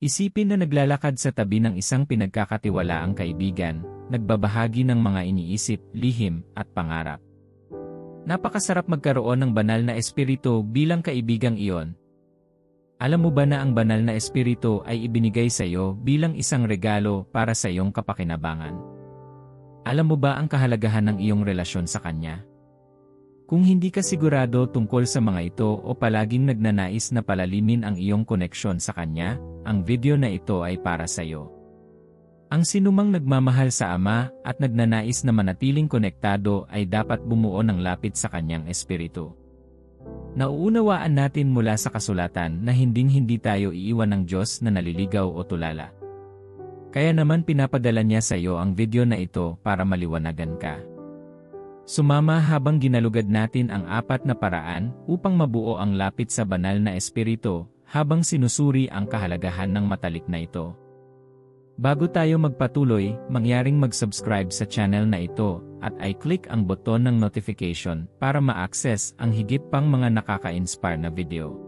Isipin na naglalakad sa tabi ng isang pinagkakatiwalaang kaibigan, nagbabahagi ng mga iniisip, lihim, at pangarap. Napakasarap magkaroon ng banal na espiritu bilang kaibigang iyon. Alam mo ba na ang banal na espiritu ay ibinigay sa iyo bilang isang regalo para sa iyong kapakinabangan? Alam mo ba ang kahalagahan ng iyong relasyon sa Kanya? Kung hindi ka sigurado tungkol sa mga ito o palaging nagnanais na palalimin ang iyong koneksyon sa Kanya, ang video na ito ay para sa iyo. Ang sinumang nagmamahal sa Ama at nagnanais na manatiling konektado ay dapat bumuo ng lapit sa Kanyang Espiritu. Nauunawaan natin mula sa kasulatan na hinding-hindi tayo iiwan ng Diyos na naliligaw o tulala. Kaya naman pinapadala niya sa iyo ang video na ito para maliwanagan ka. Sumama habang ginalugad natin ang 4 na paraan upang mabuo ang lapit sa banal na espiritu habang sinusuri ang kahalagahan ng matalik na ito. Bago tayo magpatuloy, mangyaring mag-subscribe sa channel na ito at i-click ang buton ng notification para ma-access ang higit pang mga nakaka-inspire na video.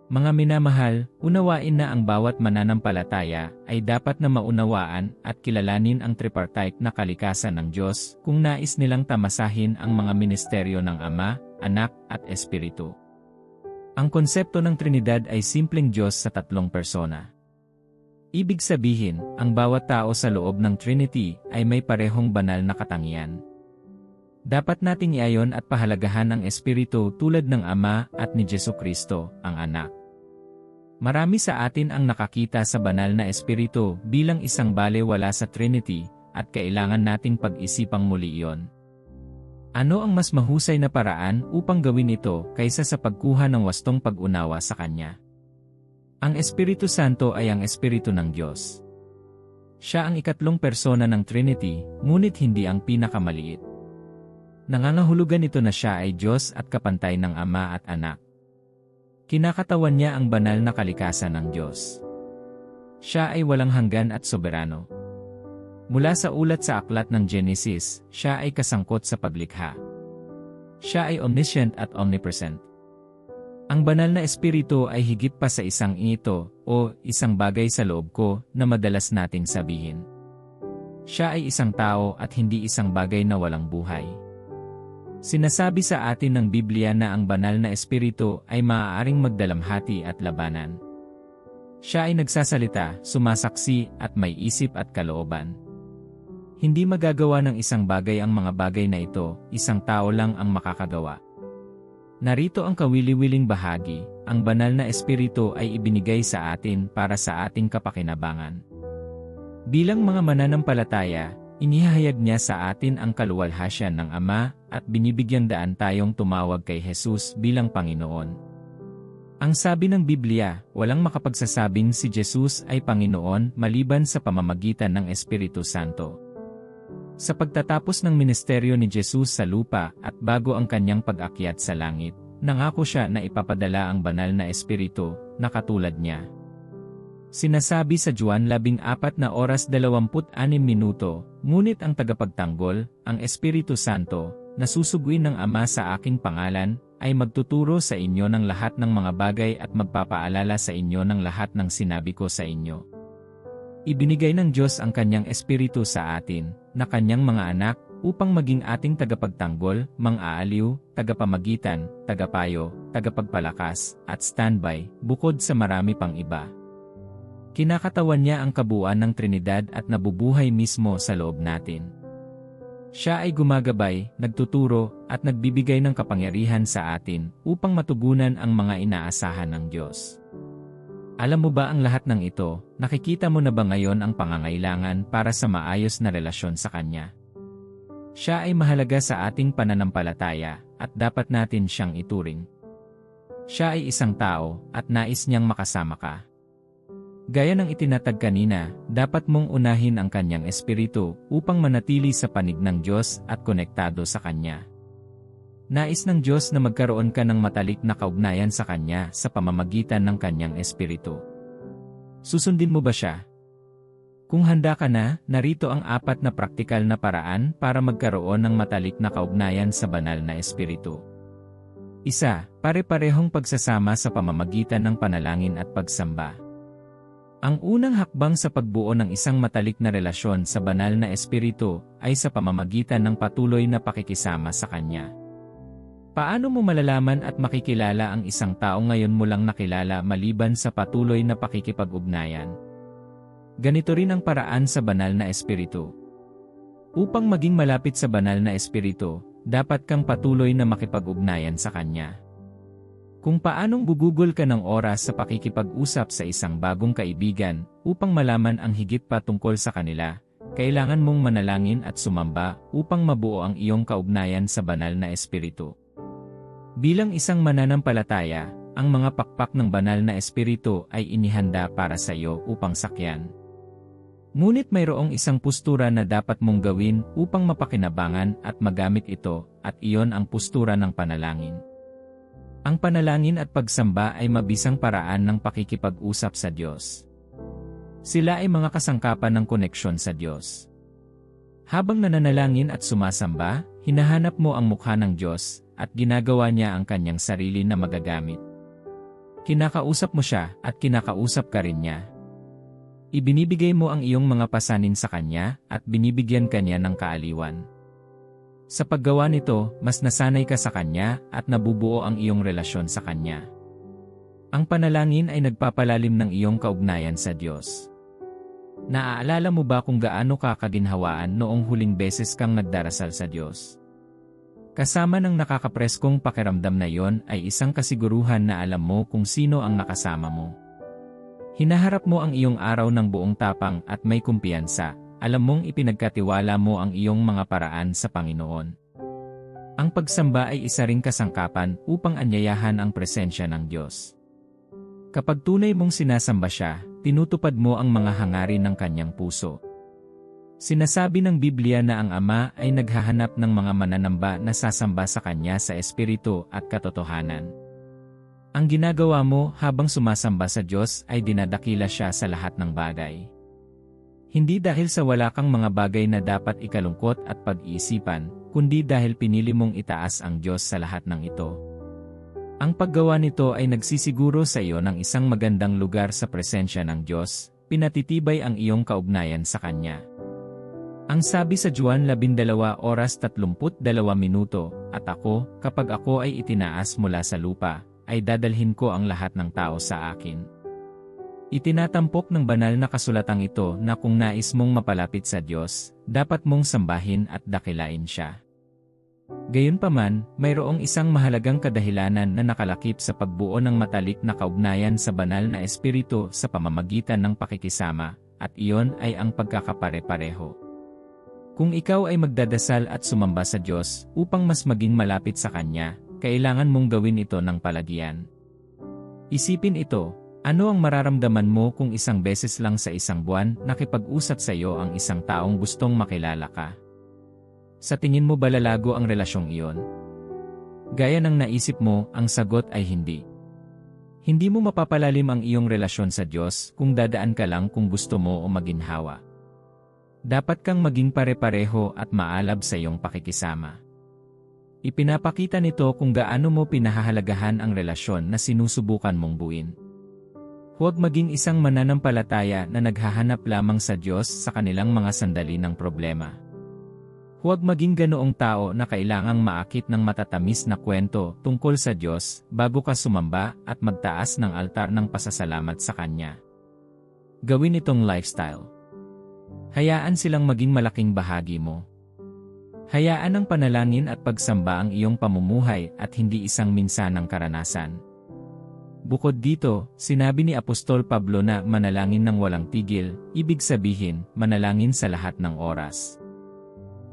Mga minamahal, unawain na ang bawat mananampalataya ay dapat na maunawaan at kilalanin ang tripartite na kalikasan ng Diyos kung nais nilang tamasahin ang mga ministeryo ng Ama, Anak at Espiritu. Ang konsepto ng Trinidad ay simpleng Diyos sa 3 persona. Ibig sabihin, ang bawat tao sa loob ng Trinity ay may parehong banal na katangian. Dapat nating iayon at pahalagahan ang Espiritu tulad ng Ama at ni Jesucristo, ang Anak. Marami sa atin ang nakakita sa banal na Espiritu bilang isang balewala sa Trinity at kailangan nating pag-isipang muli iyon. Ano ang mas mahusay na paraan upang gawin ito kaysa sa pagkuha ng wastong pag-unawa sa Kanya? Ang Espiritu Santo ay ang Espiritu ng Diyos. Siya ang 3 persona ng Trinity, ngunit hindi ang pinakamaliit. Nangangahulugan ito na siya ay Diyos at kapantay ng Ama at Anak. Kinakatawan niya ang banal na kalikasan ng Diyos. Siya ay walang hanggan at soberano. Mula sa ulat sa aklat ng Genesis, siya ay kasangkot sa paglikha. Siya ay omniscient at omnipresent. Ang banal na espiritu ay higit pa sa isang ito o isang bagay sa loob ko na madalas nating sabihin. Siya ay isang tao at hindi isang bagay na walang buhay. Sinasabi sa atin ng Biblia na ang banal na espiritu ay maaaring magdalamhati at labanan. Siya ay nagsasalita, sumasaksi at may isip at kalooban. Hindi magagawa ng isang bagay ang mga bagay na ito, isang tao lang ang makakagawa. Narito ang kawili-wiling bahagi, ang banal na espiritu ay ibinigay sa atin para sa ating kapakinabangan. Bilang mga mananampalataya, inihahayag niya sa atin ang kaluwalhasyan ng Ama at binibigyang daan tayong tumawag kay Jesus bilang Panginoon. Ang sabi ng Biblia, walang makapagsasabing si Jesus ay Panginoon maliban sa pamamagitan ng Espiritu Santo. Sa pagtatapos ng ministeryo ni Jesus sa lupa at bago ang kanyang pag-akyat sa langit, nangako siya na ipapadala ang banal na Espiritu na katulad niya. Sinasabi sa Juan 14:26, ngunit ang tagapagtanggol, ang Espiritu Santo, na susuguin ng Ama sa aking pangalan, ay magtuturo sa inyo ng lahat ng mga bagay at magpapaalala sa inyo ng lahat ng sinabi ko sa inyo. Ibinigay ng Diyos ang kanyang Espiritu sa atin, na kanyang mga anak, upang maging ating tagapagtanggol, mang-aaliw, tagapamagitan, tagapayo, tagapagpalakas, at standby, bukod sa marami pang iba. Kinakatawan niya ang kabuuan ng Trinidad at nabubuhay mismo sa loob natin. Siya ay gumagabay, nagtuturo, at nagbibigay ng kapangyarihan sa atin upang matugunan ang mga inaasahan ng Diyos. Alam mo ba ang lahat ng ito, nakikita mo na ba ngayon ang pangangailangan para sa maayos na relasyon sa Kanya? Siya ay mahalaga sa ating pananampalataya at dapat natin siyang ituring. Siya ay isang tao at nais niyang makasama ka. Gaya ng itinatag kanina, dapat mong unahin ang kanyang espiritu upang manatili sa panig ng Diyos at konektado sa Kanya. Nais ng Diyos na magkaroon ka ng matalik na kaugnayan sa Kanya sa pamamagitan ng Kanyang espiritu. Susundin mo ba siya? Kung handa ka na, narito ang 4 na praktikal na paraan para magkaroon ng matalik na kaugnayan sa banal na espiritu. 1. Pare-parehong pagsasama sa pamamagitan ng panalangin at pagsamba. Ang unang hakbang sa pagbuo ng isang matalik na relasyon sa banal na espiritu ay sa pamamagitan ng patuloy na pakikisama sa Kanya. Paano mo malalaman at makikilala ang isang tao ngayon mo lang nakilala maliban sa patuloy na pakikipag-ugnayan? Ganito rin ang paraan sa banal na espiritu. Upang maging malapit sa banal na espiritu, dapat kang patuloy na makipag-ugnayan sa Kanya. Kung paanong gugugol ka ng oras sa pakikipag-usap sa isang bagong kaibigan upang malaman ang higit pa tungkol sa kanila, kailangan mong manalangin at sumamba upang mabuo ang iyong kaugnayan sa banal na espiritu. Bilang isang mananampalataya, ang mga pakpak ng banal na espiritu ay inihanda para sa iyo upang sakyan. Ngunit mayroong isang postura na dapat mong gawin upang mapakinabangan at magamit ito, at iyon ang postura ng panalangin. Ang panalangin at pagsamba ay mabisang paraan ng pakikipag-usap sa Diyos. Sila ay mga kasangkapan ng koneksyon sa Diyos. Habang nananalangin at sumasamba, hinahanap mo ang mukha ng Diyos, at ginagawa niya ang kanyang sarili na magagamit. Kinakausap mo siya, at kinakausap ka rin niya. Ibinibigay mo ang iyong mga pasanin sa Kanya, at binibigyan Kanya ng kaaliwan. Sa paggawa nito, mas nasanay ka sa Kanya, at nabubuo ang iyong relasyon sa Kanya. Ang panalangin ay nagpapalalim ng iyong kaugnayan sa Diyos. Naaalala mo ba kung gaano ka kaginhawaan noong huling beses kang nagdarasal sa Diyos? Kasama ng nakakapreskong pakiramdam na yon ay isang kasiguruhan na alam mo kung sino ang nakasama mo. Hinaharap mo ang iyong araw ng buong tapang at may kumpiyansa. Alam mong ipinagkatiwala mo ang iyong mga paraan sa Panginoon. Ang pagsamba ay isa ring kasangkapan upang anyayahan ang presensya ng Diyos. Kapag tunay mong sinasamba siya, tinutupad mo ang mga hangarin ng kanyang puso. Sinasabi ng Biblia na ang Ama ay naghahanap ng mga mananamba na sasamba sa Kanya sa espiritu at katotohanan. Ang ginagawa mo habang sumasamba sa Diyos ay dinadakila siya sa lahat ng bagay. Hindi dahil sa wala kang mga bagay na dapat ikalungkot at pag-iisipan, kundi dahil pinili mong itaas ang Diyos sa lahat ng ito. Ang paggawa nito ay nagsisiguro sa iyo ng isang magandang lugar sa presensya ng Diyos, pinatitibay ang iyong kaugnayan sa Kanya. Ang sabi sa Juan 12:32, at ako, kapag ako ay itinaas mula sa lupa, ay dadalhin ko ang lahat ng tao sa akin. Itinatampok ng banal na kasulatang ito na kung nais mong mapalapit sa Diyos, dapat mong sambahin at dakilain siya. Gayunpaman, mayroong isang mahalagang kadahilanan na nakalakip sa pagbuo ng matalik na kaugnayan sa banal na espiritu sa pamamagitan ng pakikisama, at iyon ay ang pagkakapare-pareho. Kung ikaw ay magdadasal at sumamba sa Diyos upang mas maging malapit sa Kanya, kailangan mong gawin ito ng palagian. Isipin ito. Ano ang mararamdaman mo kung isang beses lang sa isang buwan nakipag-usap sa iyo ang isang taong gustong makilala ka? Sa tingin mo ba lalago ang relasyong iyon? Gaya ng naisip mo, ang sagot ay hindi. Hindi mo mapapalalim ang iyong relasyon sa Diyos kung dadaan ka lang kung gusto mo o maginhawa. Dapat kang maging pare-pareho at maalab sa iyong pakikisama. Ipinapakita nito kung gaano mo pinahahalagahan ang relasyon na sinusubukan mong buuin. Huwag maging isang mananampalataya na naghahanap lamang sa Diyos sa kanilang mga sandali ng problema. Huwag maging ganoong tao na kailangang maakit ng matatamis na kwento tungkol sa Diyos bago ka sumamba at magtaas ng altar ng pasasalamat sa Kanya. Gawin itong lifestyle. Hayaan silang maging malaking bahagi mo. Hayaan ang panalangin at pagsamba ang iyong pamumuhay at hindi isang minsanang karanasan. Bukod dito, sinabi ni Apostol Pablo na manalangin ng walang tigil, ibig sabihin, manalangin sa lahat ng oras.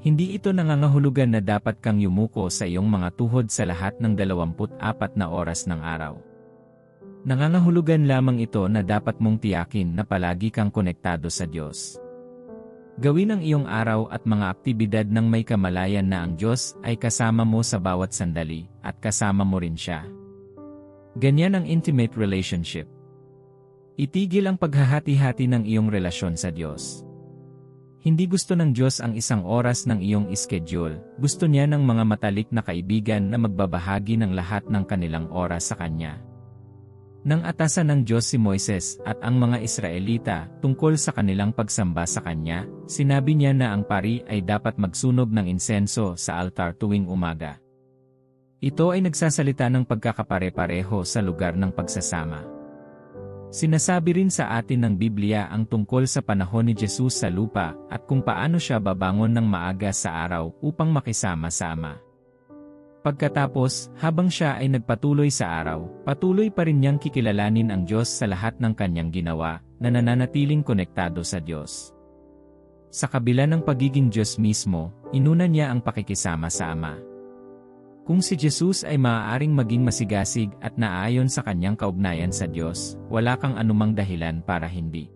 Hindi ito nangangahulugan na dapat kang yumuko sa iyong mga tuhod sa lahat ng 24 na oras ng araw. Nangangahulugan lamang ito na dapat mong tiyakin na palagi kang konektado sa Diyos. Gawin ang iyong araw at mga aktibidad ng may kamalayan na ang Diyos ay kasama mo sa bawat sandali, at kasama mo rin siya. Ganyan ang intimate relationship. Itigil ang paghahati-hati ng iyong relasyon sa Diyos. Hindi gusto ng Diyos ang isang oras ng iyong schedule, gusto niya ng mga matalik na kaibigan na magbabahagi ng lahat ng kanilang oras sa Kanya. Nang atasan ng Diyos si Moises at ang mga Israelita tungkol sa kanilang pagsamba sa Kanya, sinabi niya na ang pari ay dapat magsunog ng insenso sa altar tuwing umaga. Ito ay nagsasalita ng pagkakapare-pareho sa lugar ng pagsasama. Sinasabi rin sa atin ng Biblia ang tungkol sa panahon ni Jesus sa lupa at kung paano siya babangon ng maaga sa araw upang makisama sa Ama. Pagkatapos, habang siya ay nagpatuloy sa araw, patuloy pa rin niyang kikilalanin ang Diyos sa lahat ng kanyang ginawa, na nananatiling konektado sa Diyos. Sa kabila ng pagiging Diyos mismo, inuna niya ang pakikisama sa Ama. Kung si Jesus ay maaaring maging masigasig at naayon sa kanyang kaugnayan sa Diyos, wala kang anumang dahilan para hindi.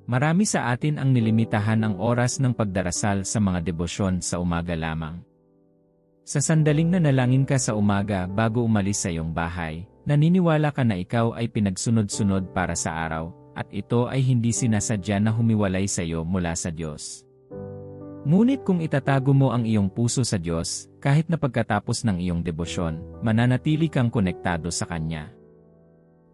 Marami sa atin ang nilimitahan ang oras ng pagdarasal sa mga debosyon sa umaga lamang. Sa sandaling nanalangin ka sa umaga bago umalis sa iyong bahay, naniniwala ka na ikaw ay pinagsunod-sunod para sa araw, at ito ay hindi sinasadya na humiwalay sa iyo mula sa Diyos. Ngunit kung itatago mo ang iyong puso sa Diyos, kahit na pagkatapos ng iyong debosyon, mananatili kang konektado sa Kanya.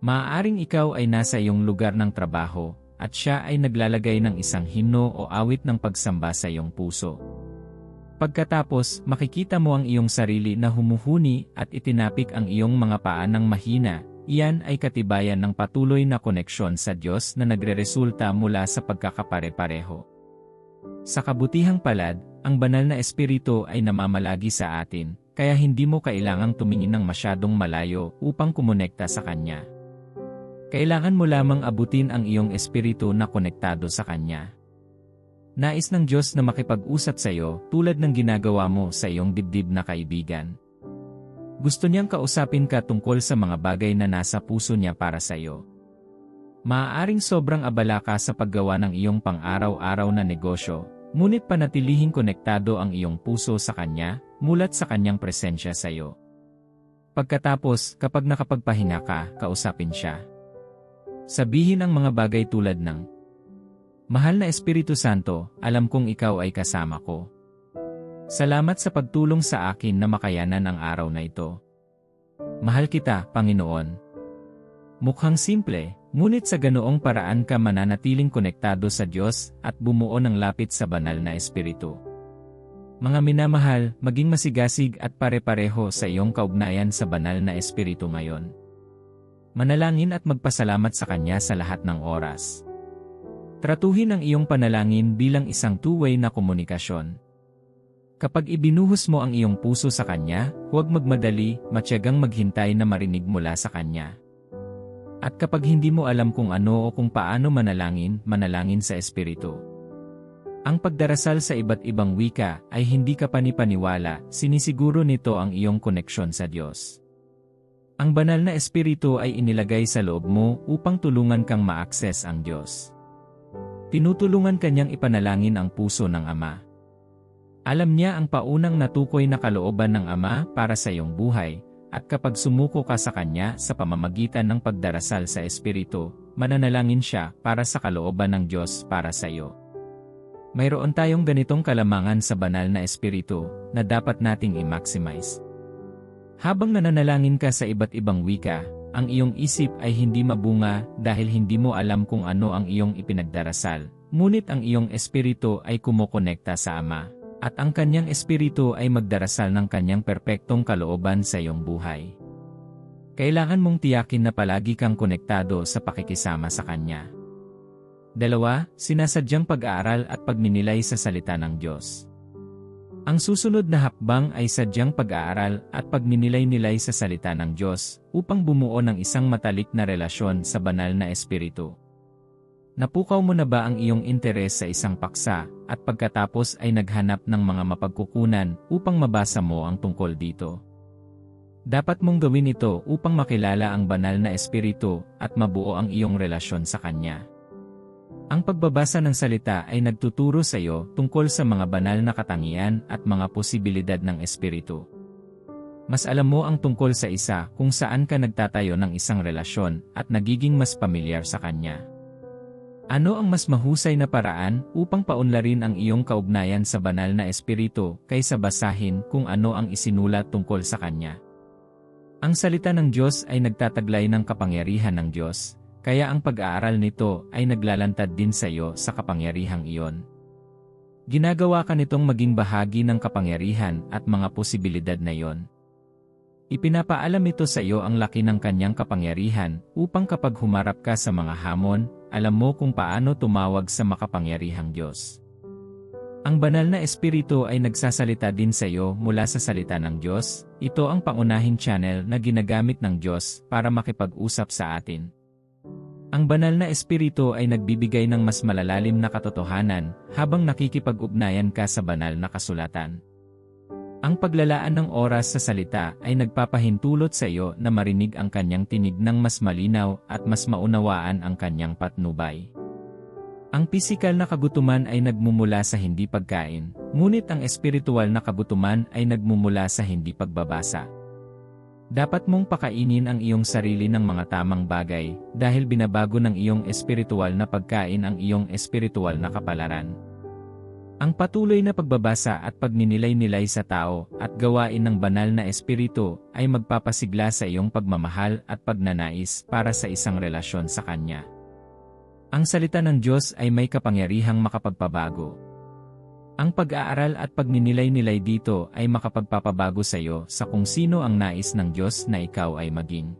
Maaaring ikaw ay nasa iyong lugar ng trabaho, at siya ay naglalagay ng isang himno o awit ng pagsamba sa iyong puso. Pagkatapos, makikita mo ang iyong sarili na humuhuni at itinapik ang iyong mga paa ng mahina. Iyan ay katibayan ng patuloy na koneksyon sa Diyos na nagreresulta mula sa pagkakapare-pareho. Sa kabutihang palad, ang banal na espiritu ay namamalagi sa atin, kaya hindi mo kailangang tumingin ng masyadong malayo upang kumonekta sa Kanya. Kailangan mo lamang abutin ang iyong espiritu na konektado sa Kanya. Nais ng Diyos na makipag-usap sa iyo tulad ng ginagawa mo sa iyong dibdib na kaibigan. Gusto niyang kausapin ka tungkol sa mga bagay na nasa puso niya para sa iyo. Maaaring sobrang abala ka sa paggawa ng iyong pang-araw-araw na negosyo, ngunit panatilihing konektado ang iyong puso sa Kanya, mulat sa Kanyang presensya sa iyo. Pagkatapos, kapag nakapagpahinga ka, kausapin siya. Sabihin ang mga bagay tulad ng, "Mahal na Espiritu Santo, alam kong ikaw ay kasama ko. Salamat sa pagtulong sa akin na makayanan ang araw na ito. Mahal kita, Panginoon." Mukhang simple, ngunit sa ganoong paraan ka mananatiling konektado sa Diyos at bumuo ng lapit sa banal na Espiritu. Mga minamahal, maging masigasig at pare-pareho sa iyong kaugnayan sa banal na Espiritu ngayon. Manalangin at magpasalamat sa Kanya sa lahat ng oras. Tratuhin ang iyong panalangin bilang isang two-way na komunikasyon. Kapag ibinuhos mo ang iyong puso sa Kanya, huwag magmadali, matyagang maghintay na marinig mula sa Kanya. At kapag hindi mo alam kung ano o kung paano manalangin, manalangin sa Espiritu. Ang pagdarasal sa iba't ibang wika ay hindi ka panipaniwala, sinisiguro nito ang iyong koneksyon sa Diyos. Ang banal na Espiritu ay inilagay sa loob mo upang tulungan kang ma-access ang Diyos. Tinutulungan kanyang ipanalangin ang puso ng Ama. Alam niya ang paunang natukoy na kalooban ng Ama para sa iyong buhay, at kapag sumuko ka sa Kanya sa pamamagitan ng pagdarasal sa Espiritu, mananalangin siya para sa kalooban ng Diyos para sa iyo. Mayroon tayong ganitong kalamangan sa banal na Espiritu na dapat nating i-maximize. Habang nananalangin ka sa iba't ibang wika, ang iyong isip ay hindi mabunga dahil hindi mo alam kung ano ang iyong ipinagdarasal, ngunit ang iyong espiritu ay kumokonekta sa Ama, at ang kanyang espiritu ay magdarasal ng kanyang perpektong kalooban sa iyong buhay. Kailangan mong tiyakin na palagi kang konektado sa pakikisama sa Kanya. 2. Sinasadyang pag-aaral at pagninilay sa salita ng Diyos. Ang susunod na hakbang ay sadyang pag-aaral at pagninilay-nilay sa salita ng Diyos upang bumuo ng isang matalik na relasyon sa banal na Espiritu. Napukaw mo na ba ang iyong interes sa isang paksa at pagkatapos ay naghanap ng mga mapagkukunan upang mabasa mo ang tungkol dito? Dapat mong gawin ito upang makilala ang banal na Espiritu at mabuo ang iyong relasyon sa Kanya. Ang pagbabasa ng salita ay nagtuturo sa iyo tungkol sa mga banal na katangian at mga posibilidad ng Espiritu. Mas alam mo ang tungkol sa isa kung saan ka nagtatayo ng isang relasyon at nagiging mas pamilyar sa Kanya. Ano ang mas mahusay na paraan upang paunlarin ang iyong kaugnayan sa banal na Espiritu kaysa basahin kung ano ang isinulat tungkol sa Kanya? Ang salita ng Diyos ay nagtataglay ng kapangyarihan ng Diyos, kaya ang pag-aaral nito ay naglalantad din sa iyo sa kapangyarihang iyon. Ginagawa ka nitong maging bahagi ng kapangyarihan at mga posibilidad na iyon. Ipinapaalam ito sa iyo ang laki ng kanyang kapangyarihan upang kapag humarap ka sa mga hamon, alam mo kung paano tumawag sa makapangyarihang Diyos. Ang banal na espiritu ay nagsasalita din sa iyo mula sa salita ng Diyos. Ito ang pangunahing channel na ginagamit ng Diyos para makipag-usap sa atin. Ang banal na espiritu ay nagbibigay ng mas malalalim na katotohanan habang nakikipag-ugnayan ka sa banal na kasulatan. Ang paglalaan ng oras sa salita ay nagpapahintulot sa iyo na marinig ang kanyang tinig ng mas malinaw at mas maunawaan ang kanyang patnubay. Ang pisikal na kagutuman ay nagmumula sa hindi pagkain, ngunit ang espiritual na kagutuman ay nagmumula sa hindi pagbabasa. Dapat mong pakainin ang iyong sarili ng mga tamang bagay dahil binabago ng iyong espiritual na pagkain ang iyong espiritual na kapalaran. Ang patuloy na pagbabasa at pagninilay-nilay sa tao at gawain ng banal na espiritu ay magpapasigla sa iyong pagmamahal at pagnanais para sa isang relasyon sa Kanya. Ang salita ng Diyos ay may kapangyarihang makapagpabago. Ang pag-aaral at pagninilay-nilay dito ay makapagpapabago sa iyo sa kung sino ang nais ng Diyos na ikaw ay maging.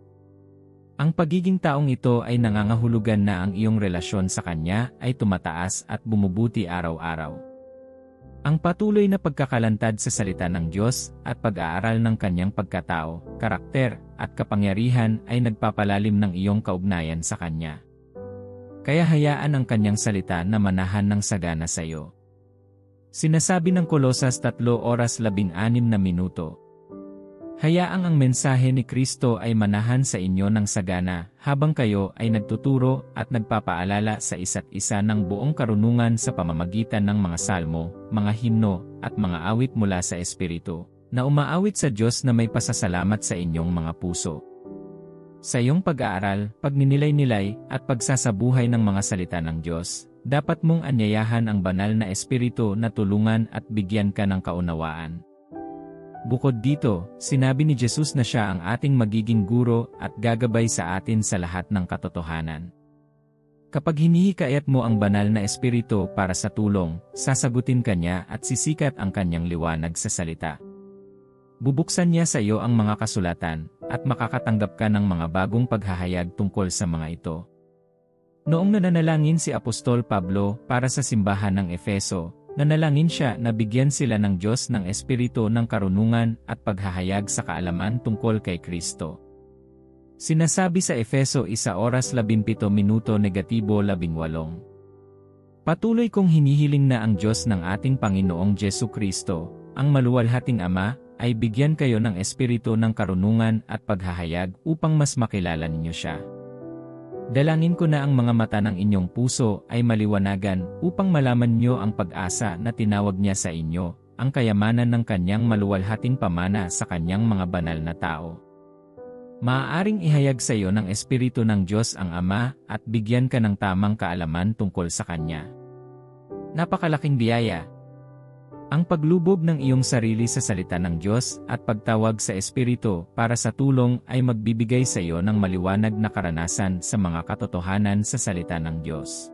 Ang pagiging taong ito ay nangangahulugan na ang iyong relasyon sa Kanya ay tumataas at bumubuti araw-araw. Ang patuloy na pagkakalantad sa salita ng Diyos at pag-aaral ng Kanyang pagkatao, karakter, at kapangyarihan ay nagpapalalim ng iyong kaugnayan sa Kanya. Kaya hayaan ang Kanyang salita na manahan ng sagana sa iyo. Sinasabi ng Kolosas 3:16 na minuto. Hayaang ang mensahe ni Kristo ay manahan sa inyo ng sagana habang kayo ay nagtuturo at nagpapaalala sa isa't isa ng buong karunungan sa pamamagitan ng mga salmo, mga himno, at mga awit mula sa Espiritu, na umaawit sa Diyos na may pasasalamat sa inyong mga puso. Sa iyong pag-aaral, pagninilay-nilay, at pagsasabuhay ng mga salita ng Diyos, dapat mong anyayahan ang banal na espiritu na tulungan at bigyan ka ng kaunawaan. Bukod dito, sinabi ni Jesus na siya ang ating magiging guro at gagabay sa atin sa lahat ng katotohanan. Kapag hinihikayat mo ang banal na espiritu para sa tulong, sasagutin ka niya at sisikat ang kanyang liwanag sa salita. Bubuksan niya sa iyo ang mga kasulatan, at makakatanggap ka ng mga bagong paghahayag tungkol sa mga ito. Noong nananalangin si Apostol Pablo para sa simbahan ng Efeso, nanalangin siya na bigyan sila ng Diyos ng espiritu ng karunungan at paghahayag sa kaalaman tungkol kay Kristo. Sinasabi sa Efeso 1:17-18. Patuloy kong hinihiling na ang Diyos ng ating Panginoong Jesu-Kristo, ang maluwalhating Ama, ay bigyan kayo ng espiritu ng karunungan at paghahayag upang mas makilala ninyo siya. Dalangin ko na ang mga mata ng inyong puso ay maliwanagan upang malaman nyo ang pag-asa na tinawag niya sa inyo, ang kayamanan ng kanyang maluwalhating pamana sa kanyang mga banal na tao. Maaaring ihayag sa iyo ng Espiritu ng Diyos ang Ama at bigyan ka ng tamang kaalaman tungkol sa Kanya. Napakalaking biyaya. Ang paglubog ng iyong sarili sa salita ng Diyos at pagtawag sa Espiritu para sa tulong ay magbibigay sa iyo ng maliwanag na karanasan sa mga katotohanan sa salita ng Diyos.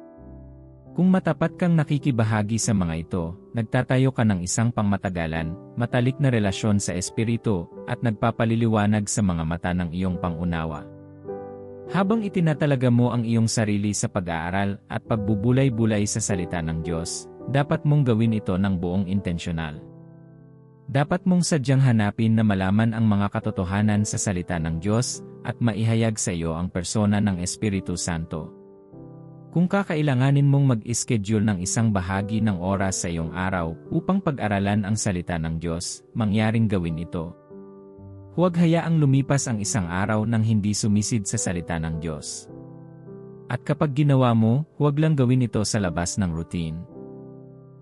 Kung matapat kang nakikibahagi sa mga ito, nagtatayo ka ng isang pangmatagalan, matalik na relasyon sa Espiritu, at nagpapaliliwanag sa mga mata ng iyong pangunawa. Habang itinatalaga mo ang iyong sarili sa pag-aaral at pagbubulay-bulay sa salita ng Diyos, dapat mong gawin ito ng buong intensyonal. Dapat mong sadyang hanapin na malaman ang mga katotohanan sa salita ng Diyos at maihayag sa iyo ang persona ng Espiritu Santo. Kung kakailanganin mong mag-schedule ng isang bahagi ng oras sa iyong araw upang pag-aralan ang salita ng Diyos, mangyaring gawin ito. Huwag hayaang lumipas ang isang araw nang hindi sumisid sa salita ng Diyos. At kapag ginawa mo, huwag lang gawin ito sa labas ng routine.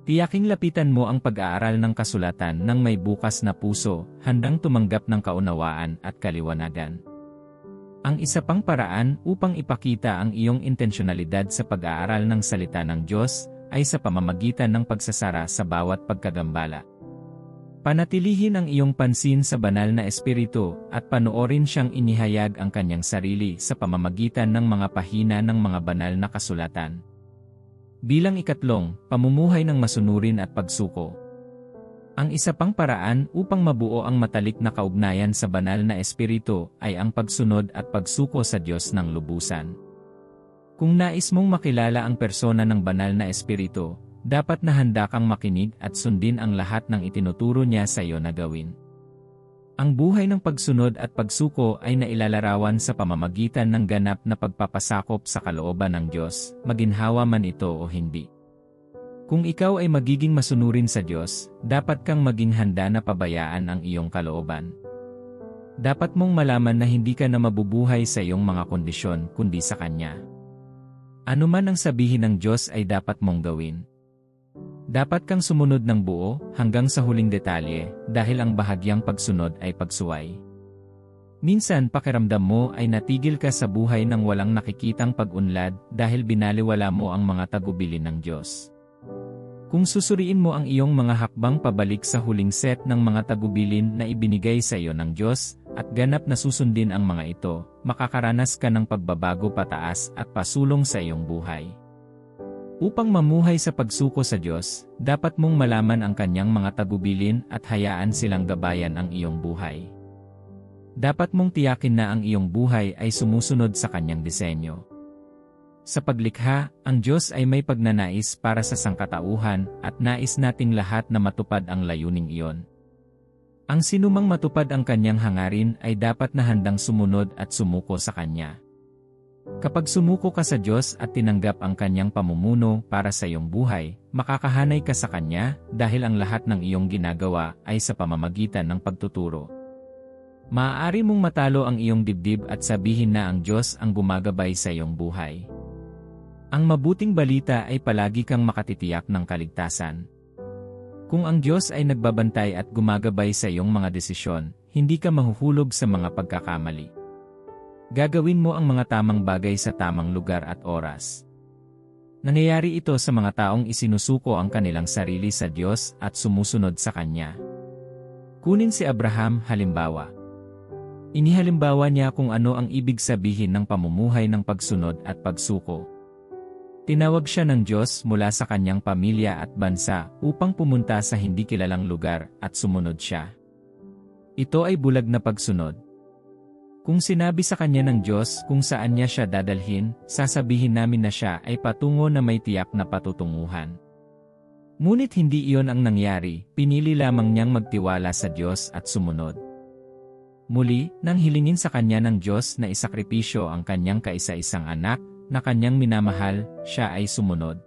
Tiyaking lapitan mo ang pag-aaral ng kasulatan ng may bukas na puso, handang tumanggap ng kaunawaan at kaliwanagan. Ang isa pang paraan upang ipakita ang iyong intensyonalidad sa pag-aaral ng salita ng Diyos ay sa pamamagitan ng pagsasara sa bawat pagkagambala. Panatilihin ang iyong pansin sa banal na espiritu at panoorin siyang inihayag ang kanyang sarili sa pamamagitan ng mga pahina ng mga banal na kasulatan. Bilang ikatlong, pamumuhay ng masunurin at pagsuko. Ang isa pang paraan upang mabuo ang matalik na kaugnayan sa banal na espiritu ay ang pagsunod at pagsuko sa Diyos ng lubusan. Kung nais mong makilala ang persona ng banal na espiritu, dapat na handa kang makinig at sundin ang lahat ng itinuturo niya sa iyo na gawin. Ang buhay ng pagsunod at pagsuko ay nailalarawan sa pamamagitan ng ganap na pagpapasakop sa kalooban ng Diyos, maginhawa man ito o hindi. Kung ikaw ay magiging masunurin sa Diyos, dapat kang maging handa na pabayaan ang iyong kalooban. Dapat mong malaman na hindi ka na mabubuhay sa iyong mga kondisyon kundi sa Kanya. Ano man ang sabihin ng Diyos ay dapat mong gawin. Dapat kang sumunod ng buo hanggang sa huling detalye dahil ang bahagyang pagsunod ay pagsuway. Minsan pakiramdam mo ay natigil ka sa buhay ng walang nakikitang pag-unlad dahil binaliwala mo ang mga tagubilin ng Diyos. Kung susuriin mo ang iyong mga hakbang pabalik sa huling set ng mga tagubilin na ibinigay sa iyo ng Diyos at ganap na susundin ang mga ito, makakaranas ka ng pagbabago pataas at pasulong sa iyong buhay. Upang mamuhay sa pagsuko sa Diyos, dapat mong malaman ang Kanyang mga tagubilin at hayaan silang gabayan ang iyong buhay. Dapat mong tiyakin na ang iyong buhay ay sumusunod sa Kanyang disenyo. Sa paglikha, ang Diyos ay may pagnanais para sa sangkatauhan at nais nating lahat na matupad ang layuning iyon. Ang sinumang matupad ang Kanyang hangarin ay dapat na handang sumunod at sumuko sa Kanya. Kapag sumuko ka sa Diyos at tinanggap ang Kanyang pamumuno para sa iyong buhay, makakahanay ka sa Kanya dahil ang lahat ng iyong ginagawa ay sa pamamagitan ng pagtuturo. Maaari mong matalo ang iyong dibdib at sabihin na ang Diyos ang gumagabay sa iyong buhay. Ang mabuting balita ay palagi kang makatitiyak ng kaligtasan. Kung ang Diyos ay nagbabantay at gumagabay sa iyong mga desisyon, hindi ka mahuhulog sa mga pagkakamali. Gagawin mo ang mga tamang bagay sa tamang lugar at oras. Nangyayari ito sa mga taong isinusuko ang kanilang sarili sa Diyos at sumusunod sa Kanya. Kunin si Abraham halimbawa. Inihalimbawa niya kung ano ang ibig sabihin ng pamumuhay ng pagsunod at pagsuko. Tinawag siya ng Diyos mula sa kanyang pamilya at bansa upang pumunta sa hindi kilalang lugar at sumunod siya. Ito ay bulag na pagsunod. Kung sinabi sa kanya ng Diyos kung saan niya siya dadalhin, sasabihin namin na siya ay patungo na may tiyak na patutunguhan. Ngunit hindi iyon ang nangyari, pinili lamang niyang magtiwala sa Diyos at sumunod. Muli, nang hilingin sa kanya ng Diyos na isakripisyo ang kanyang kaisa-isang anak, na kanyang minamahal, siya ay sumunod.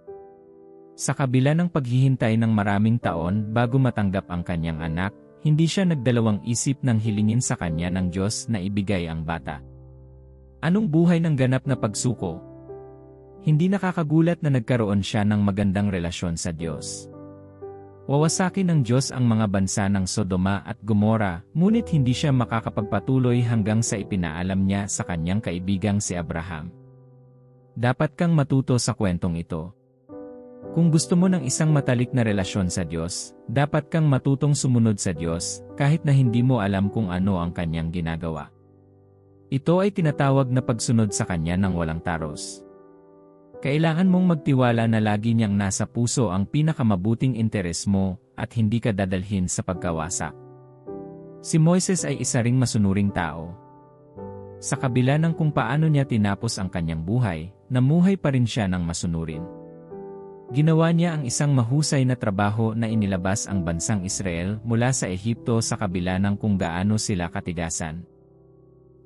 Sa kabila ng paghihintay ng maraming taon bago matanggap ang kanyang anak, hindi siya nagdalawang isip nang hilingin sa kanya ng Diyos na ibigay ang bata. Anong buhay ng ganap na pagsuko? Hindi nakakagulat na nagkaroon siya ng magandang relasyon sa Diyos. Wawasakin ng Diyos ang mga bansa ng Sodoma at Gomora, ngunit hindi siya makakapagpatuloy hanggang sa ipinaalam niya sa kanyang kaibigang si Abraham. Dapat kang matuto sa kwentong ito. Kung gusto mo ng isang matalik na relasyon sa Diyos, dapat kang matutong sumunod sa Diyos, kahit na hindi mo alam kung ano ang kanyang ginagawa. Ito ay tinatawag na pagsunod sa kanya ng walang taros. Kailangan mong magtiwala na lagi niyang nasa puso ang pinakamabuting interes mo at hindi ka dadalhin sa pagkawasak. Si Moises ay isa ring masunuring tao. Sa kabila ng kung paano niya tinapos ang kanyang buhay, namuhay pa rin siya ng masunurin. Ginawa niya ang isang mahusay na trabaho na inilabas ang bansang Israel mula sa Ehipto sa kabila ng kung gaano sila katigasan.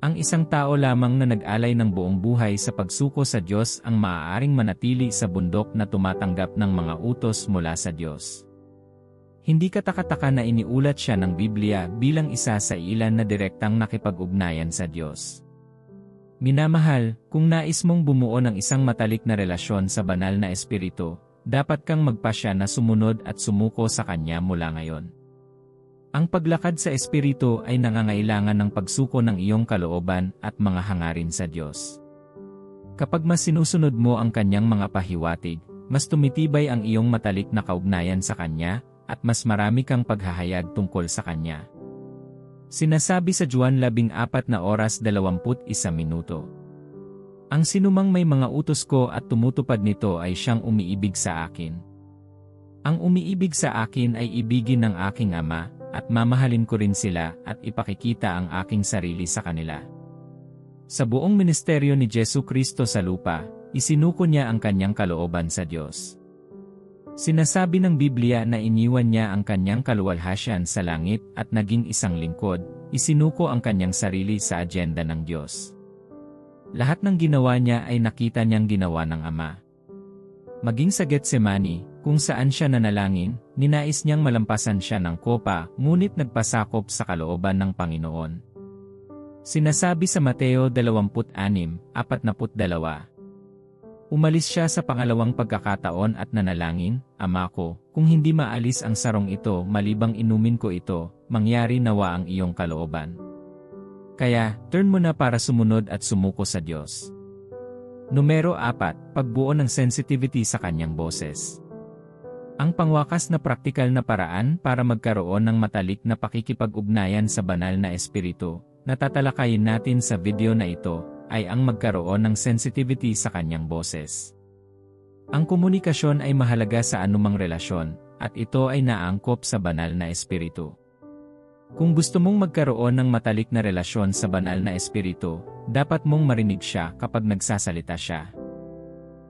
Ang isang tao lamang na nag-alay ng buong buhay sa pagsuko sa Diyos ang maaaring manatili sa bundok na tumatanggap ng mga utos mula sa Diyos. Hindi katakataka na iniulat siya ng Biblia bilang isa sa ilan na direktang nakipag-ugnayan sa Diyos. Minamahal, kung nais mong bumuo ng isang matalik na relasyon sa banal na espiritu, dapat kang magpasya na sumunod at sumuko sa Kanya mula ngayon. Ang paglakad sa espiritu ay nangangailangan ng pagsuko ng iyong kalooban at mga hangarin sa Diyos. Kapag mas sinusunod mo ang Kanyang mga pahiwatig, mas tumitibay ang iyong matalik na kaugnayan sa Kanya, at mas marami kang paghahayag tungkol sa Kanya. Sinasabi sa Juan 14:21. Ang sinumang may mga utos ko at tumutupad nito ay siyang umiibig sa akin. Ang umiibig sa akin ay ibigin ng aking Ama, at mamahalin ko rin sila at ipakikita ang aking sarili sa kanila. Sa buong ministeryo ni Jesucristo sa lupa, isinuko niya ang kanyang kalooban sa Diyos. Sinasabi ng Biblia na iniwan niya ang kanyang kaluwalhatian sa langit at naging isang lingkod, isinuko ang kanyang sarili sa agenda ng Diyos. Lahat ng ginawa niya ay nakita niyang ginawa ng Ama. Maging sa Getsemani, kung saan siya nanalangin, ninais niyang malampasan siya ng kopa, ngunit nagpasakop sa kalooban ng Panginoon. Sinasabi sa Mateo 26:42, umalis siya sa pangalawang pagkakataon at nanalangin, Ama ko, kung hindi maalis ang sarong ito malibang inumin ko ito, mangyari nawa ang iyong kalooban. Kaya, turn mo na para sumunod at sumuko sa Diyos. Numero 4, pagbuo ng sensitivity sa kanyang boses. Ang pangwakas na praktikal na paraan para magkaroon ng matalik na pakikipag-ugnayan sa banal na espiritu, na tatalakayin natin sa video na ito, ay ang magkaroon ng sensitivity sa kanyang boses. Ang komunikasyon ay mahalaga sa anumang relasyon, at ito ay naangkop sa banal na espiritu. Kung gusto mong magkaroon ng matalik na relasyon sa banal na espiritu, dapat mong marinig siya kapag nagsasalita siya.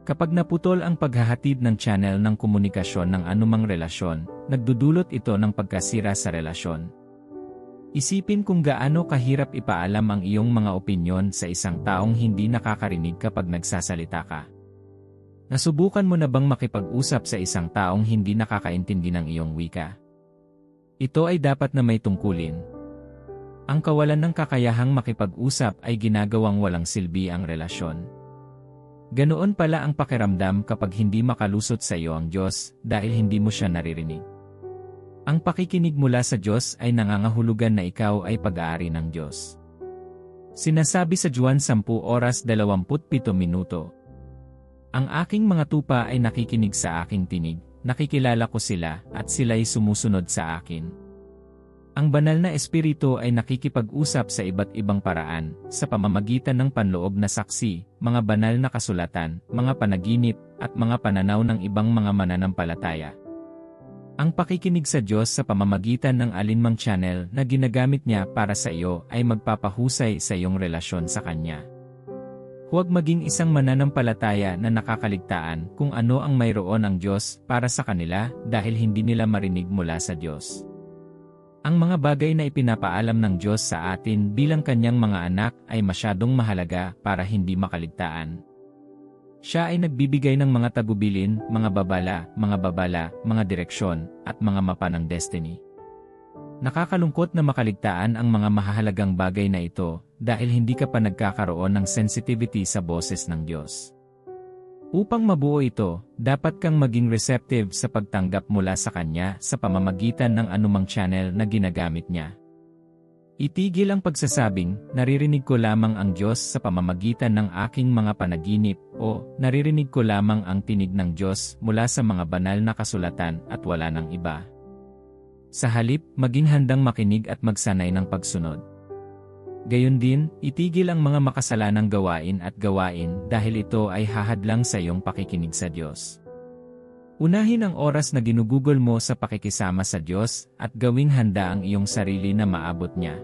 Kapag naputol ang paghahatid ng channel ng komunikasyon ng anumang relasyon, nagdudulot ito ng pagkasira sa relasyon. Isipin kung gaano kahirap ipaalam ang iyong mga opinyon sa isang taong hindi nakakarinig kapag nagsasalita ka. Nasubukan mo na bang makipag-usap sa isang taong hindi nakakaintindi ng iyong wika? Ito ay dapat na may tungkulin. Ang kawalan ng kakayahang makipag-usap ay ginagawang walang silbi ang relasyon. Ganoon pala ang pakiramdam kapag hindi makalusot sa iyo ang Diyos dahil hindi mo siya naririnig. Ang pakikinig mula sa Diyos ay nangangahulugan na ikaw ay pag-aari ng Diyos. Sinasabi sa Juan 10:27, ang aking mga tupa ay nakikinig sa aking tinig, nakikilala ko sila at sila'y sumusunod sa akin. Ang banal na espiritu ay nakikipag-usap sa iba't ibang paraan, sa pamamagitan ng panloob na saksi, mga banal na kasulatan, mga panaginip, at mga pananaw ng ibang mga mananampalataya. Ang pakikinig sa Diyos sa pamamagitan ng alinmang channel na ginagamit niya para sa iyo ay magpapahusay sa iyong relasyon sa Kanya. Huwag maging isang mananampalataya na nakakaligtaan kung ano ang mayroon ang Diyos para sa kanila dahil hindi nila marinig mula sa Diyos. Ang mga bagay na ipinapaalam ng Diyos sa atin bilang Kanyang mga anak ay masyadong mahalaga para hindi makaligtaan. Siya ay nagbibigay ng mga tagubilin, mga babala, mga direksyon, at mga mapa ng destiny. Nakakalungkot na makaligtaan ang mga mahahalagang bagay na ito dahil hindi ka pa nagkakaroon ng sensitivity sa boses ng Diyos. Upang mabuo ito, dapat kang maging receptive sa pagtanggap mula sa Kanya sa pamamagitan ng anumang channel na ginagamit niya. Itigil ang pagsasabing, naririnig ko lamang ang Diyos sa pamamagitan ng aking mga panaginip o naririnig ko lamang ang tinig ng Diyos mula sa mga banal na kasulatan at wala ng iba. Sa halip, maging handang makinig at magsanay ng pagsunod. Gayon din, itigil ang mga makasalanang gawain dahil ito ay hahadlang sa iyong pakikinig sa Diyos. Unahin ang oras na ginugugol mo sa pakikisama sa Diyos at gawing handa ang iyong sarili na maabot niya.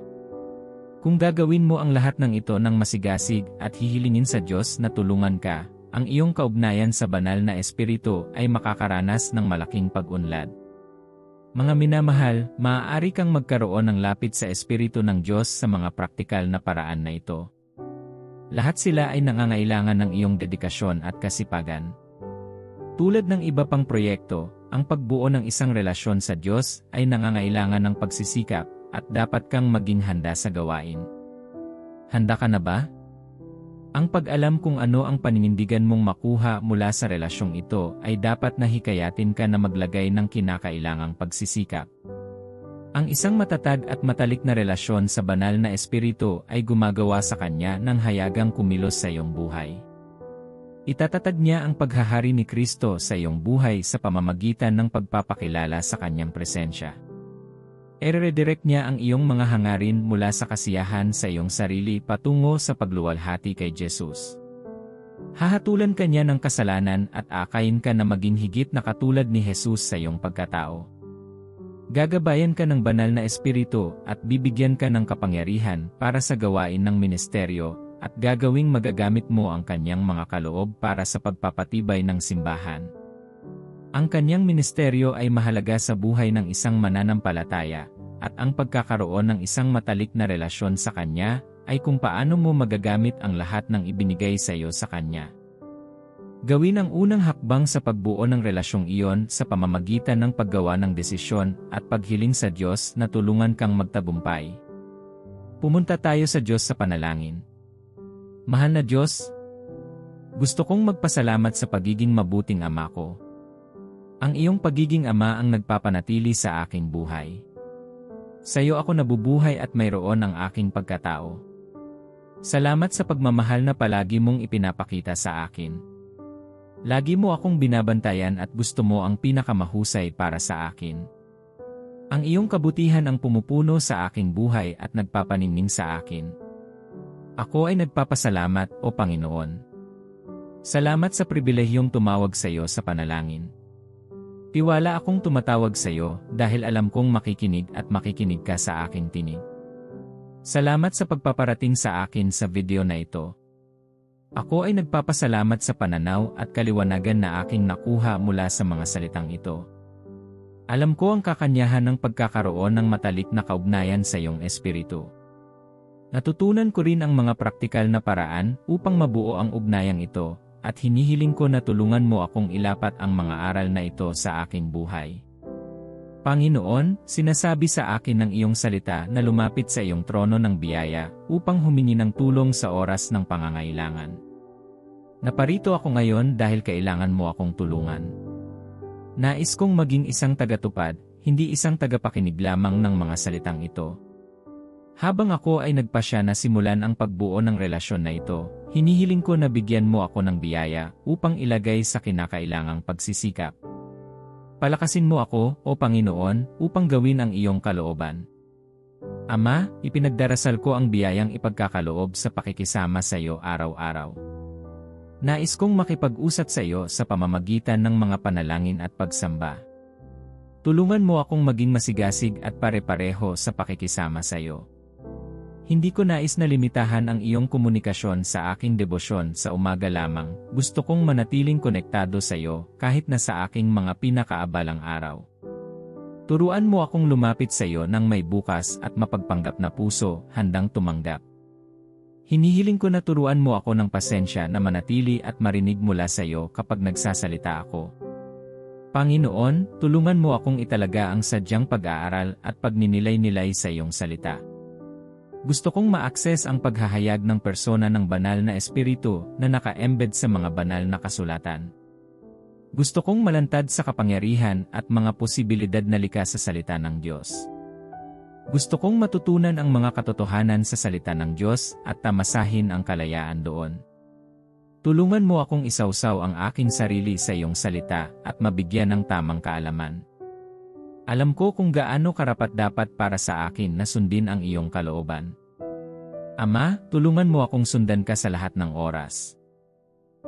Kung gagawin mo ang lahat ng ito ng masigasig at hihilingin sa Diyos na tulungan ka, ang iyong kaugnayan sa banal na espiritu ay makakaranas ng malaking pag-unlad. Mga minamahal, maaari kang magkaroon ng lapit sa Espiritu ng Diyos sa mga praktikal na paraan na ito. Lahat sila ay nangangailangan ng iyong dedikasyon at kasipagan. Tulad ng iba pang proyekto, ang pagbuo ng isang relasyon sa Diyos ay nangangailangan ng pagsisikap at dapat kang maging handa sa gawain. Handa ka na ba? Ang pag-alam kung ano ang paninindigan mong makuha mula sa relasyong ito ay dapat na hikayatin ka na maglagay ng kinakailangang pagsisikap. Ang isang matatag at matalik na relasyon sa banal na espiritu ay gumagawa sa Kanya ng hayagang kumilos sa iyong buhay. Itatatag niya ang paghahari ni Kristo sa iyong buhay sa pamamagitan ng pagpapakilala sa kanyang presensya. I-redirect niya ang iyong mga hangarin mula sa kasiyahan sa iyong sarili patungo sa pagluwalhati kay Jesus. Hahatulan ka niya ng kasalanan at akayin ka na maging higit na katulad ni Jesus sa iyong pagkatao. Gagabayan ka ng banal na espiritu at bibigyan ka ng kapangyarihan para sa gawain ng ministeryo at gagawing magagamit mo ang kanyang mga kaloob para sa pagpapatibay ng simbahan. Ang kanyang ministeryo ay mahalaga sa buhay ng isang mananampalataya at ang pagkakaroon ng isang matalik na relasyon sa kanya ay kung paano mo magagamit ang lahat ng ibinigay sa iyo sa kanya. Gawin ang unang hakbang sa pagbuo ng relasyong iyon sa pamamagitan ng paggawa ng desisyon at paghiling sa Diyos na tulungan kang magtagumpay. Pumunta tayo sa Diyos sa panalangin. Mahal na Diyos, gusto kong magpasalamat sa pagiging mabuting ama ko. Ang iyong pagiging ama ang nagpapanatili sa aking buhay. Sa iyo ako nabubuhay at mayroon ang aking pagkatao. Salamat sa pagmamahal na palagi mong ipinapakita sa akin. Lagi mo akong binabantayan at gusto mo ang pinakamahusay para sa akin. Ang iyong kabutihan ang pumupuno sa aking buhay at nagpapaningning sa akin. Ako ay nagpapasalamat, O Panginoon. Salamat sa pribilehiyong tumawag sa iyo sa panalangin. Tiwala akong tumatawag sa iyo dahil alam kong makikinig at makikinig ka sa aking tinig. Salamat sa pagpaparating sa akin sa video na ito. Ako ay nagpapasalamat sa pananaw at kaliwanagan na aking nakuha mula sa mga salitang ito. Alam ko ang kakanyahan ng pagkakaroon ng matalik na kaugnayan sa iyong espiritu. Natutunan ko rin ang mga praktikal na paraan upang mabuo ang ugnayang ito, at hinihiling ko na tulungan mo akong ilapat ang mga aral na ito sa aking buhay. Panginoon, sinasabi sa akin ng iyong salita na lumapit sa iyong trono ng biyaya upang humingi ng tulong sa oras ng pangangailangan. Naparito ako ngayon dahil kailangan mo akong tulungan. Nais kong maging isang tagatupad, hindi isang tagapakinig lamang ng mga salitang ito. Habang ako ay nagpasya na simulan ang pagbuo ng relasyon na ito, hinihiling ko na bigyan mo ako ng biyaya upang ilagay sa kinakailangang pagsisikap. Palakasin mo ako, O Panginoon, upang gawin ang iyong kalooban. Ama, ipinagdarasal ko ang biyayang ipagkakaloob sa pakikisama sa iyo araw-araw. Nais kong makipag-usap sa iyo sa pamamagitan ng mga panalangin at pagsamba. Tulungan mo akong maging masigasig at pare-pareho sa pakikisama sa iyo. Hindi ko nais na limitahan ang iyong komunikasyon sa aking debosyon sa umaga lamang, gusto kong manatiling konektado sa iyo kahit na sa aking mga pinakaabalang araw. Turuan mo akong lumapit sa iyo ng may bukas at mapagpanggap na puso, handang tumanggap. Hinihiling ko na turuan mo ako ng pasensya na manatili at marinig mula sa iyo kapag nagsasalita ako. Panginoon, tulungan mo akong italaga ang sadyang pag-aaral at pagninilay-nilay sa iyong salita. Gusto kong ma-access ang paghahayag ng persona ng banal na espiritu na naka-embed sa mga banal na kasulatan. Gusto kong malantad sa kapangyarihan at mga posibilidad na likas sa salita ng Diyos. Gusto kong matutunan ang mga katotohanan sa salita ng Diyos at tamasahin ang kalayaan doon. Tulungan mo akong isawsaw ang aking sarili sa iyong salita at mabigyan ng tamang kaalaman. Alam ko kung gaano karapat-dapat para sa akin na sundin ang iyong kalooban. Ama, tulungan mo akong sundan ka sa lahat ng oras.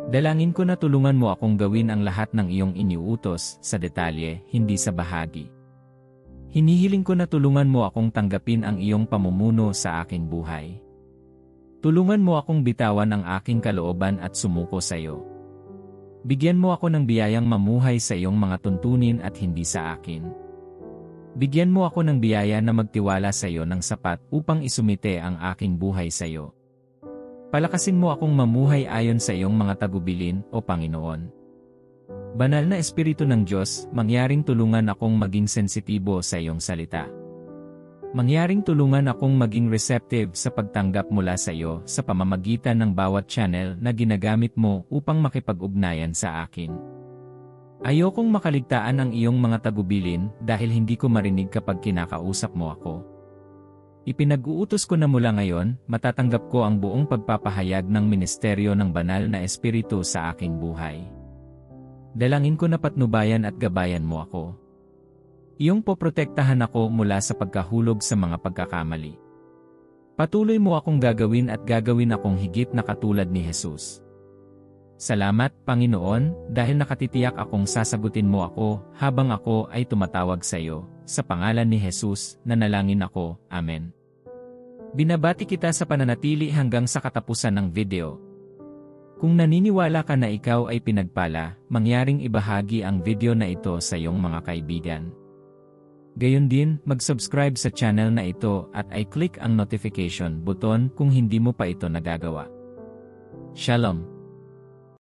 Dalangin ko na tulungan mo akong gawin ang lahat ng iyong iniuutos sa detalye, hindi sa bahagi. Hinihiling ko na tulungan mo akong tanggapin ang iyong pamumuno sa aking buhay. Tulungan mo akong bitawan ang aking kalooban at sumuko sa iyo. Bigyan mo ako ng biyayang mamuhay sa iyong mga tuntunin at hindi sa akin. Bigyan mo ako ng biyaya na magtiwala sa iyo ng sapat upang isumite ang aking buhay sa iyo. Palakasin mo akong mamuhay ayon sa iyong mga tagubilin, O Panginoon. Banal na Espiritu ng Diyos, mangyaring tulungan akong maging sensitibo sa iyong salita. Mangyaring tulungan akong maging receptive sa pagtanggap mula sa iyo sa pamamagitan ng bawat channel na ginagamit mo upang makipag-ugnayan sa akin. Ayokong makaligtaan ang iyong mga tagubilin dahil hindi ko marinig kapag kinakausap mo ako. Ipinag-uutos ko na mula ngayon, matatanggap ko ang buong pagpapahayag ng ministeryo ng banal na espiritu sa aking buhay. Dalangin ko na patnubayan at gabayan mo ako. Iyong poprotektahan ako mula sa pagkahulog sa mga pagkakamali. Patuloy mo akong gagawin at gagawin akong higit na katulad ni Jesus. Salamat, Panginoon, dahil nakatitiyak akong sasagutin mo ako habang ako ay tumatawag sa iyo. Sa pangalan ni Jesus, nanalangin ako. Amen. Binabati kita sa pananatili hanggang sa katapusan ng video. Kung naniniwala ka na ikaw ay pinagpala, mangyaring ibahagi ang video na ito sa iyong mga kaibigan. Gayon din, mag-subscribe sa channel na ito at i-click ang notification button kung hindi mo pa ito nagagawa. Shalom!